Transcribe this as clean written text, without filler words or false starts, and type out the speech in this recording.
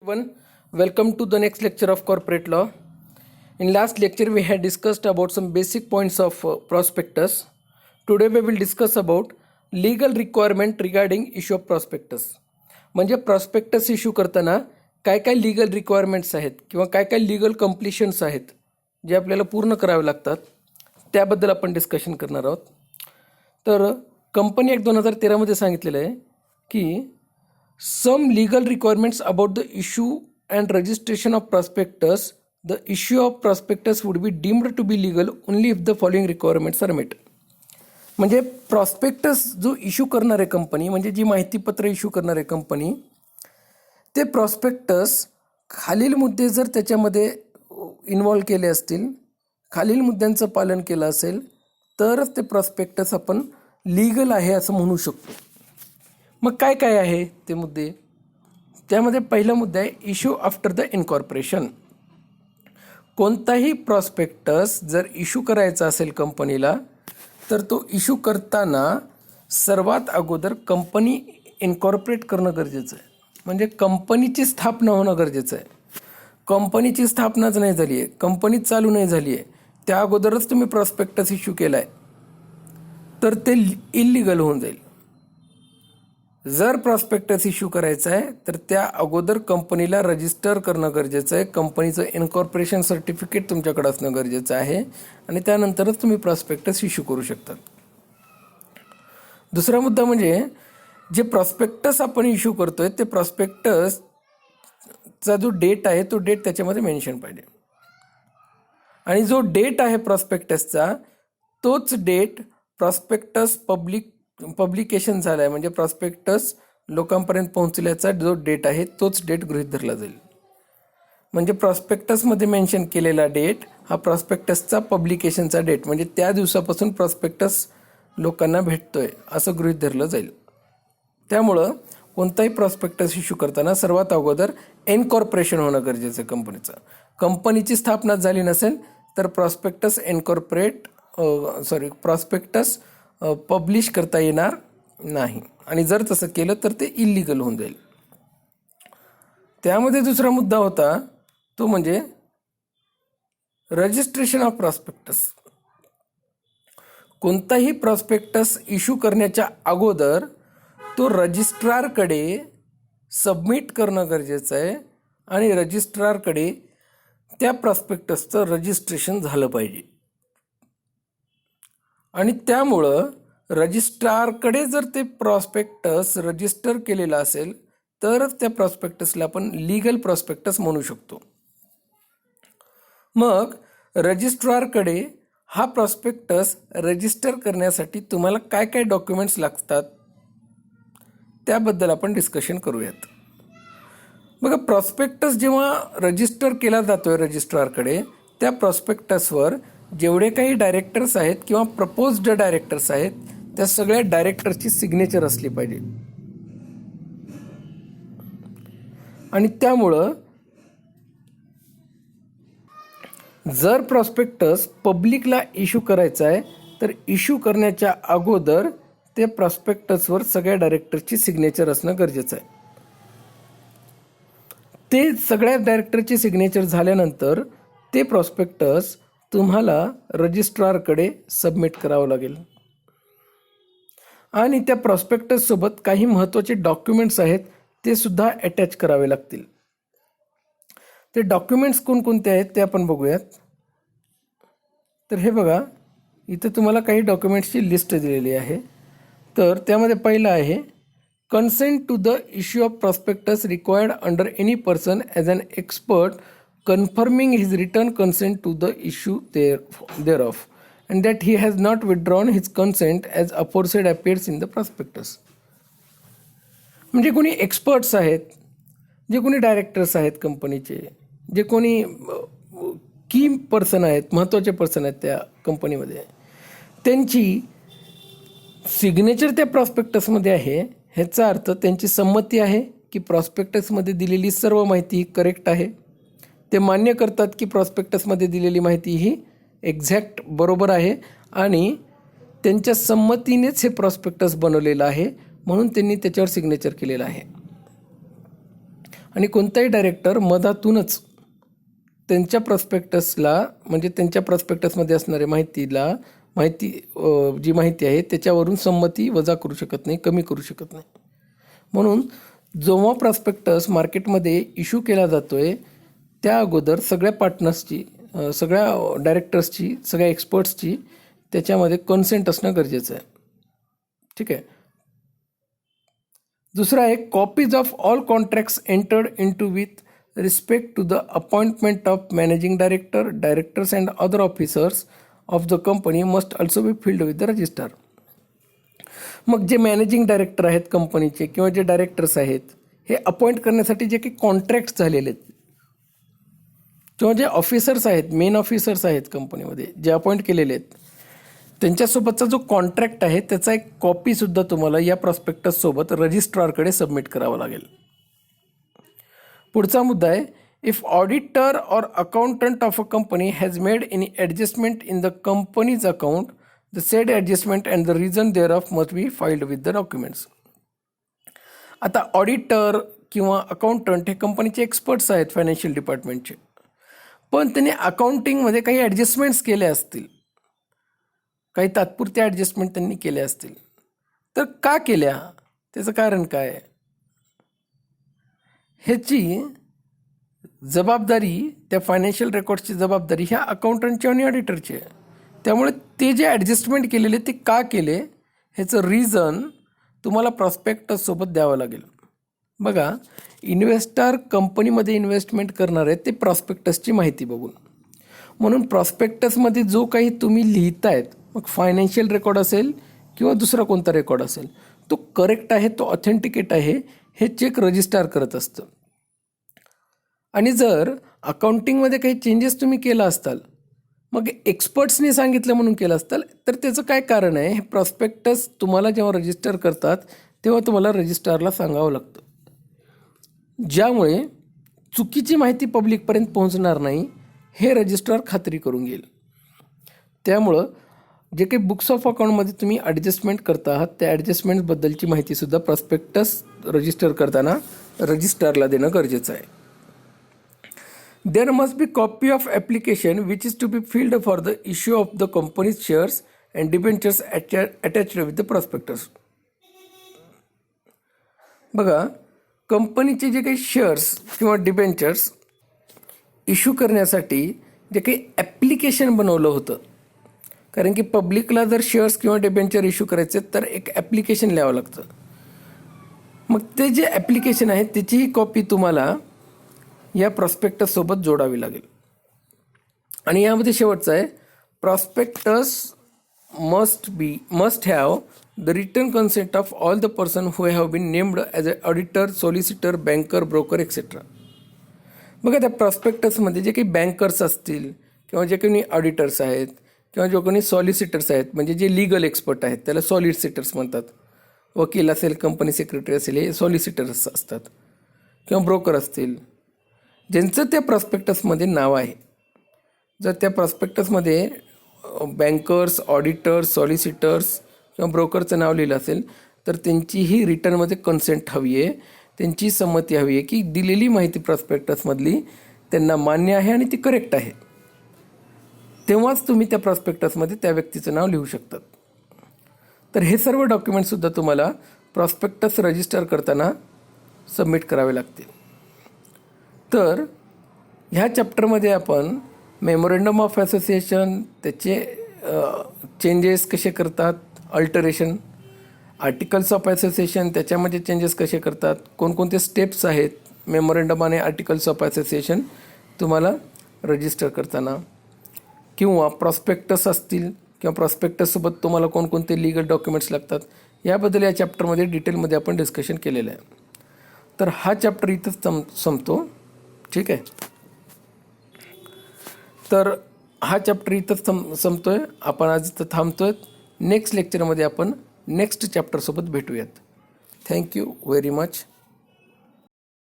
Everyone, welcome to the next lecture of corporate law. In last lecture, we had discussed about some basic points of prospectus. Today, we will discuss about legal requirement regarding issue of prospectus. म्हणजे prospectus issue करताना काय काय legal requirements आहेत किंवा काय काय legal कंप्लिशन्स आहेत जे आपल्याला पूर्ण करावे लागतात त्याबद्दल आपण डिस्कशन करणार आहोत. तर कंपनी ॲक्ट 2013 मध्ये सांगितलेलं आहे की some legal requirements about the issue and registration of prospectus. The issue of prospectus would be deemed to be legal only if the following requirements are met. म्हणजे प्रॉस्पेक्टस जो issue करणारे company म्हणजे जी माहितीपत्र issue करणारे company ते prospectus खालील मुद्दे जर त्याच्यामध्ये इन्व्हॉल्व केले असतील, खालील मुद्द्यांचं पालन केलं असेल तरच ते प्रॉस्पेक्टस आपण लीगल आहे असं म्हणू शकतो. मग काय काय आहे ते मुद्दे? त्यामध्ये पहिला मुद्दा आहे इश्यू आफ्टर द इनकॉर्पोरेशन. कोणताही प्रॉस्पेक्टस जर इश्यू करायचा असेल कंपनीला तर तो इश्यू करताना सर्वात अगोदर कंपनी इनकॉर्पोरेट करणं गरजेचं आहे. म्हणजे कंपनीची स्थापना होणं गरजेचं आहे. कंपनीची स्थापनाच नाही झाली आहे, कंपनी चालू नाही झाली आहे, त्या अगोदरच तुम्ही प्रॉस्पेक्टस इश्यू केला आहे तर ते इल्लीगल होऊन जाईल. जर प्रॉस्पेक्टस इश्यू करायचं आहे तर त्या अगोदर कंपनीला रजिस्टर करणं गरजेचं आहे. कंपनीचं इनकॉर्पोरेशन सर्टिफिकेट तुमच्याकडे असणं गरजेचं आहे आणि त्यानंतरच तुम्ही प्रॉस्पेक्टस इश्यू करू शकता. दुसरा मुद्दा म्हणजे जे प्रॉस्पेक्टस आपण इश्यू करतोय ते प्रॉस्पेक्टसचा जो डेट आहे तो डेट त्याच्यामध्ये मेन्शन पाहिजे आणि जो डेट आहे प्रॉस्पेक्टसचा तोच डेट प्रॉस्पेक्टस पब्लिकेशन झाला आहे. म्हणजे प्रॉस्पेक्टस लोकांपर्यंत पोहोचल्याचा जो डेट आहे तोच डेट गृहीत धरला जाईल. म्हणजे प्रॉस्पेक्टसमध्ये मेन्शन केलेला डेट हा प्रॉस्पेक्टसचा पब्लिकेशनचा डेट म्हणजे त्या दिवसापासून प्रॉस्पेक्टस लोकांना भेटतोय असं गृहीत धरलं जाईल. त्यामुळं कोणताही प्रॉस्पेक्टस इश्यू करताना सर्वात अगोदर इनकॉर्पोरेशन होणं गरजेचं आहे कंपनीचं. कंपनीची स्थापना झाली नसेल तर प्रॉस्पेक्टस प्रॉस्पेक्टस पब्लिश करता येणार नाही आणि जर तसं केलं तर ते इल्लीगल होऊन जाईल. त्यामध्ये दुसरा मुद्दा होता तो म्हणजे रजिस्ट्रेशन ऑफ प्रॉस्पेक्टस. कोणताही प्रॉस्पेक्टस इश्यू करण्याच्या अगोदर तो रजिस्ट्रारकडे सबमिट करणं गरजेचं आहे आणि रजिस्ट्रारकडे त्या प्रॉस्पेक्टसचं रजिस्ट्रेशन झालं पाहिजे. आणि त्यामुळं रजिस्ट्रारकडे जर ते प्रॉस्पेक्टस रजिस्टर केलेलं असेल तरच त्या प्रॉस्पेक्टसला आपण लीगल प्रॉस्पेक्टस म्हणू शकतो. मग रजिस्ट्रारकडे हा प्रॉस्पेक्टस रजिस्टर करण्यासाठी तुम्हाला काय काय डॉक्युमेंट्स लागतात त्याबद्दल आपण डिस्कशन करूयात. बघा, प्रॉस्पेक्टस जेव्हा रजिस्टर केला जातोय रजिस्ट्रारकडे त्या प्रॉस्पेक्टसवर जेवढे काही डायरेक्टर्स आहेत किंवा प्रपोज्ड डायरेक्टर्स आहेत त्या सगळ्या डायरेक्टर्सची सिग्नेचर असली पाहिजे. आणि त्यामुळं जर प्रॉस्पेक्टस पब्लिकला इश्यू करायचा आहे तर इश्यू करण्याच्या अगोदर त्या प्रॉस्पेक्टसवर सगळ्या डायरेक्टरची सिग्नेचर असणं गरजेचं आहे. ते सगळ्या डायरेक्टरची सिग्नेचर झाल्यानंतर ते प्रॉस्पेक्टस तुम्हाला रजिस्ट्रारकडे सबमिट करावं लागेल आणि त्या प्रॉस्पेक्टस सोबत काही महत्त्वाचे डॉक्युमेंट्स आहेत ते सुद्धा अटॅच करावे लागतील. ते डॉक्युमेंट्स कोणकोणते आहेत ते आपण बघूयात. तर हे बघा, इथं तुम्हाला काही डॉक्युमेंट्सची लिस्ट दिलेली आहे. तर त्यामध्ये पहिलं आहे consent to the issue of prospectus required under any person as an expert confirming his written consent to the issue thereof and that he has not withdrawn his consent as aforesaid appears in the prospectus. म्हणजे कोणी experts आहेत, जे कोणी directors आहेत कंपनीचे, जे कोणी की पर्सन आहेत, महत्त्वाचे पर्सन आहेत त्या कंपनीमध्ये, त्यांची सिग्नेचर त्या प्रॉस्पेक्टसमध्ये आहे. ह्याचा अर्थ त्यांची संमती आहे की प्रॉस्पेक्टसमध्ये दिलेली सर्व माहिती करेक्ट आहे. ते मान्य करतात की प्रॉस्पेक्टसमध्ये दिलेली माहिती ही एक्झॅक्ट बरोबर आहे आणि त्यांच्या संमतीनेच हे प्रॉस्पेक्टस बनवलेलं आहे म्हणून त्यांनी त्याच्यावर सिग्नेचर केलेलं आहे. आणि कोणताही डायरेक्टर मधातूनच त्यांच्या प्रॉस्पेक्टसला म्हणजे त्यांच्या प्रॉस्पेक्टसमध्ये असणाऱ्या जी माहिती आहे त्याच्यावरून संमती वजा करू शकत नाही, कमी करू शकत नाही. म्हणून जेव्हा प्रॉस्पेक्टस मार्केटमध्ये इश्यू केला जातोय त्या अगोदर सगळ्या पार्टनर्सची, सगळ्या डायरेक्टर्सची, सगळ्या एक्सपर्ट्सची त्याच्यामध्ये कन्सेंट असणं गरजेचं आहे. ठीक आहे. दुसरा आहे copies of all contracts entered into with respect to the appointment of managing director, directors and other officers of the company must also be filed with the registrar. मग जे मॅनेजिंग डायरेक्टर आहेत कंपनीचे किंवा जे डायरेक्टर्स आहेत हे appoint करण्यासाठी जे काही कॉन्ट्रॅक्ट्स झालेले आहेत किंवा जे ऑफिसर्स आहेत, मेन ऑफिसर्स आहेत कंपनीमध्ये जे अपॉइंट केलेले आहेत त्यांच्यासोबतचा जो कॉन्ट्रॅक्ट आहे त्याचा एक कॉपीसुद्धा तुम्हाला या प्रॉस्पेक्टससोबत रजिस्ट्रारकडे सबमिट करावं लागेल. पुढचा मुद्दा आहे if auditor or accountant of a company has made any adjustment in the company's account the said adjustment and the reason thereof must be filed with the documents. आता ऑडिटर किंवा accountant हे कंपनीचे experts आहेत financial डिपार्टमेंटचे, पण त्यांनी अकाउंटिंगमध्ये काही ॲडजस्टमेंट्स केले असतील, काही तात्पुरत्या ॲडजस्टमेंट त्यांनी केल्या असतील, तर का केल्या, त्याचं कारण काय आहे, ह्याची जबाबदारी, त्या फायनान्शियल रेकॉर्ड्सची जबाबदारी ह्या अकाउंटंटची आणि ऑडिटरची आहे. त्यामुळे ते जे ॲडजस्टमेंट केलेले ते का केले ह्याचं रिझन तुम्हाला प्रॉस्पेक्टससोबत द्यावं लागेल. बघा, इन्व्हेस्टर कंपनीमध्ये इन्व्हेस्टमेंट करणार आहेत ते प्रॉस्पेक्टसची माहिती बघून. म्हणून प्रॉस्पेक्टसमध्ये जो काही तुम्ही लिहितायत, मग फायनान्शियल रेकॉर्ड असेल किंवा दुसरा कोणता रेकॉर्ड असेल, तो करेक्ट आहे, तो ऑथेंटिकेट आहे हे चेक रजिस्ट्रार करत असतं. आणि जर अकाउंटिंगमध्ये काही चेंजेस तुम्ही केला असताल, मग एक्सपर्ट्सनी सांगितलं म्हणून केलं असताल, तर त्याचं काय कारण आहे, हे प्रॉस्पेक्टस तुम्हाला जेव्हा रजिस्टर करतात तेव्हा तुम्हाला रजिस्ट्रारला सांगावं लागतं, ज्यामुळे चुकीची माहिती पब्लिकपर्यंत पोहोचणार नाही हे रजिस्ट्रार खात्री करून घेईल. त्यामुळं जे काही बुक्स ऑफ अकाउंटमध्ये तुम्ही ॲडजस्टमेंट करता आहात त्या ॲडजस्टमेंटबद्दलची माहितीसुद्धा प्रॉस्पेक्टस रजिस्टर करताना रजिस्ट्रारला देणं गरजेचं आहे. There must be copy of application which is to be filled for the issue of the company's shares and debentures attached with the prospectus. बघा, कंपनीचे जे काही शेअर्स किंवा डिबेंचर्स इश्यू करण्यासाठी जे काही ॲप्लिकेशन बनवलं होतं, कारण की पब्लिकला जर शेअर्स किंवा डिबेंचर इश्यू करायचे तर एक ॲप्लिकेशन लिहावं लागतं. मग ते जे ॲप्लिकेशन आहे त्याचीही कॉपी तुम्हाला या प्रॉस्पेक्टससोबत जोडावी लागेल. आणि यामध्ये शेवटचं आहे prospectus must have the written consent of all the person who have been named as a auditor, solicitor, banker, broker etcetera. बघा, त्या प्रॉस्पेक्टसमध्ये जे काही बँकर्स असतील किंवा जे काही ऑडिटर्स आहेत किंवा जो कोणी सॉलिसिटर्स आहेत, म्हणजे जे लिगल एक्सपर्ट आहेत त्याला सॉलिसिटर्स म्हणतात, वकील असेल, कंपनी सेक्रेटरी असेल, हे सॉलिसिटर्स असतात, किंवा ब्रोकर असतील, ज्यांचं त्या प्रॉस्पेक्टसमध्ये नाव आहे. जर त्या प्रॉस्पेक्टसमध्ये बँकर्स, ऑडिटर्स, सॉलिसिटर्स किंवा ब्रोकरचं नाव लिहिलं असेल तर त्यांचीही रिटर्नमध्ये कन्सेंट हवी आहे, त्यांची संमती हवी आहे की दिलेली माहिती प्रॉस्पेक्टसमधली त्यांना मान्य आहे आणि ती करेक्ट आहे. तेव्हाच तुम्ही त्या प्रॉस्पेक्टसमध्ये त्या व्यक्तीचं नाव लिहू शकतात. तर हे सर्व डॉक्युमेंटसुद्धा तुम्हाला प्रॉस्पेक्टस रजिस्टर करताना सबमिट करावे लागतील. तर ह्या चॅप्टरमध्ये आपण मेमोरेंडम ऑफ असोसिएशन, त्याचे चेंजेस कसे करतात, अल्टरेशन, आर्टिकल्स ऑफ असोसिएशन त्याच्यामध्ये चेंजेस कसे करतात, कोणकोणते स्टेप्स आहेत मेमोरेंडम आणि आर्टिकल्स ऑफ असोसिएशन तुम्हाला रजिस्टर करताना, किंवा प्रॉस्पेक्टस असतील किंवा प्रॉस्पेक्टससोबत तुम्हाला कोणकोणते लिगल डॉक्युमेंट्स लागतात, याबद्दल या चॅप्टरमध्ये डिटेलमध्ये आपण डिस्कशन केलेलं आहे. तर हा चॅप्टर इथंच संपतो. ठीक आहे, तर हा चॅप्टर इथंच संपतोय. आपण आज इथं थांबतोय. नेक्स्ट लेक्चरमध्ये आपण नेक्स्ट चॅप्टरसोबत भेटूयात. Thank you very much.